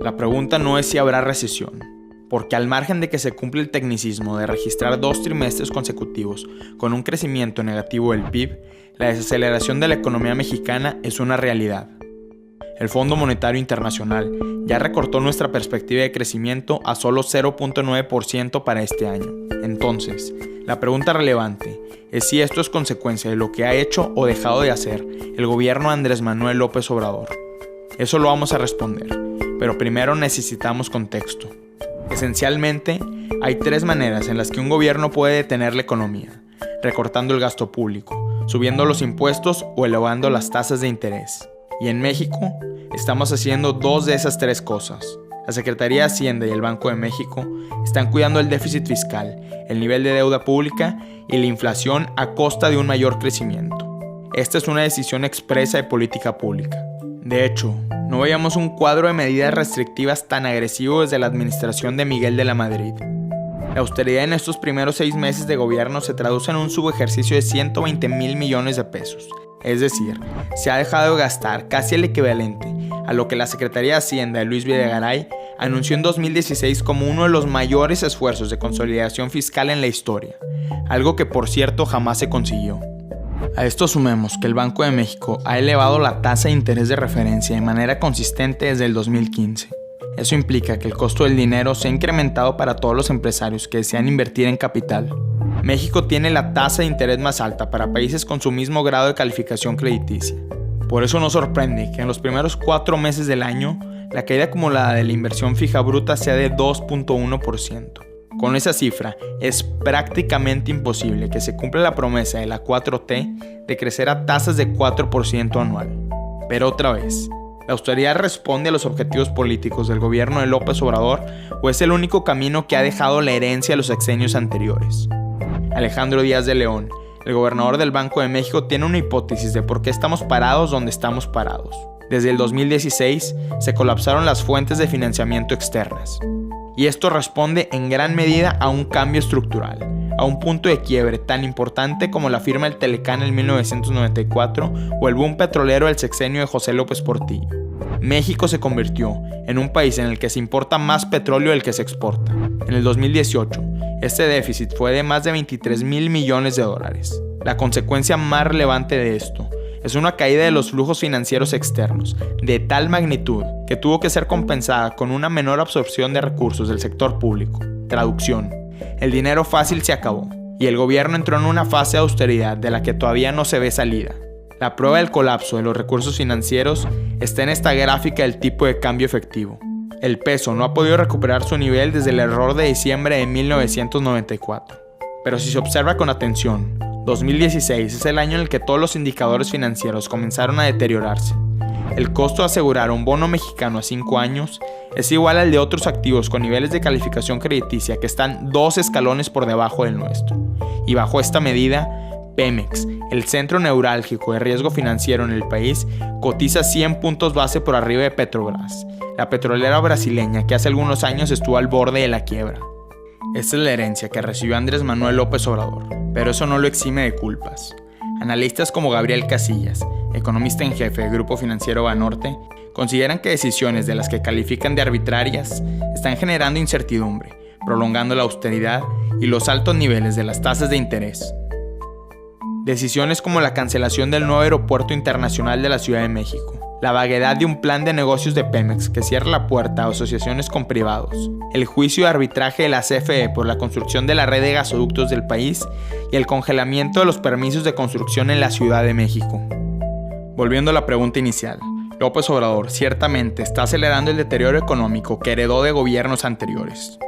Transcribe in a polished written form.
La pregunta no es si habrá recesión, porque al margen de que se cumple el tecnicismo de registrar 2 trimestres consecutivos con un crecimiento negativo del PIB, la desaceleración de la economía mexicana es una realidad. El Fondo Monetario Internacional ya recortó nuestra perspectiva de crecimiento a solo 0.9% para este año. Entonces, la pregunta relevante es si esto es consecuencia de lo que ha hecho o dejado de hacer el gobierno de Andrés Manuel López Obrador. Eso lo vamos a responder, pero primero necesitamos contexto. Esencialmente, hay 3 maneras en las que un gobierno puede detener la economía: recortando el gasto público, subiendo los impuestos o elevando las tasas de interés. Y en México, estamos haciendo 2 de esas 3 cosas. La Secretaría de Hacienda y el Banco de México están cuidando el déficit fiscal, el nivel de deuda pública y la inflación a costa de un mayor crecimiento. Esta es una decisión expresa de política pública. De hecho, no veíamos un cuadro de medidas restrictivas tan agresivo desde la administración de Miguel de la Madrid. La austeridad en estos primeros 6 meses de gobierno se traduce en un subejercicio de 120,000 millones de pesos. Es decir, se ha dejado de gastar casi el equivalente a lo que la Secretaría de Hacienda de Luis Videgaray anunció en 2016 como uno de los mayores esfuerzos de consolidación fiscal en la historia, algo que por cierto jamás se consiguió. A esto sumemos que el Banco de México ha elevado la tasa de interés de referencia de manera consistente desde el 2015. Eso implica que el costo del dinero se ha incrementado para todos los empresarios que desean invertir en capital. México tiene la tasa de interés más alta para países con su mismo grado de calificación crediticia. Por eso no sorprende que en los primeros 4 meses del año, la caída acumulada de la inversión fija bruta sea de 2.1%. Con esa cifra, es prácticamente imposible que se cumpla la promesa de la 4T de crecer a tasas de 4% anual. Pero otra vez, ¿la austeridad responde a los objetivos políticos del gobierno de López Obrador o es el único camino que ha dejado la herencia a los sexenios anteriores? Alejandro Díaz de León, el gobernador del Banco de México, tiene una hipótesis de por qué estamos parados donde estamos parados. Desde el 2016 se colapsaron las fuentes de financiamiento externas. Y esto responde en gran medida a un cambio estructural, a un punto de quiebre tan importante como la firma del Telecán en 1994 o el boom petrolero del sexenio de José López Portillo. México se convirtió en un país en el que se importa más petróleo del que se exporta. En el 2018, este déficit fue de más de 23,000 millones de dólares. La consecuencia más relevante de esto es una caída de los flujos financieros externos de tal magnitud que tuvo que ser compensada con una menor absorción de recursos del sector público. Traducción: el dinero fácil se acabó y el gobierno entró en una fase de austeridad de la que todavía no se ve salida. La prueba del colapso de los recursos financieros está en esta gráfica del tipo de cambio efectivo. El peso no ha podido recuperar su nivel desde el error de diciembre de 1994. Pero si se observa con atención, 2016 es el año en el que todos los indicadores financieros comenzaron a deteriorarse. El costo de asegurar un bono mexicano a 5 años es igual al de otros activos con niveles de calificación crediticia que están 2 escalones por debajo del nuestro. Y bajo esta medida, Pemex, el centro neurálgico de riesgo financiero en el país, cotiza 100 puntos base por arriba de Petrobras, la petrolera brasileña que hace algunos años estuvo al borde de la quiebra. Esta es la herencia que recibió Andrés Manuel López Obrador, pero eso no lo exime de culpas. Analistas como Gabriel Casillas, economista en jefe del Grupo Financiero Banorte, consideran que decisiones de las que califican de arbitrarias están generando incertidumbre, prolongando la austeridad y los altos niveles de las tasas de interés. Decisiones como la cancelación del nuevo aeropuerto internacional de la Ciudad de México, la vaguedad de un plan de negocios de Pemex que cierra la puerta a asociaciones con privados, el juicio de arbitraje de la CFE por la construcción de la red de gasoductos del país y el congelamiento de los permisos de construcción en la Ciudad de México. Volviendo a la pregunta inicial, López Obrador ciertamente está acelerando el deterioro económico que heredó de gobiernos anteriores.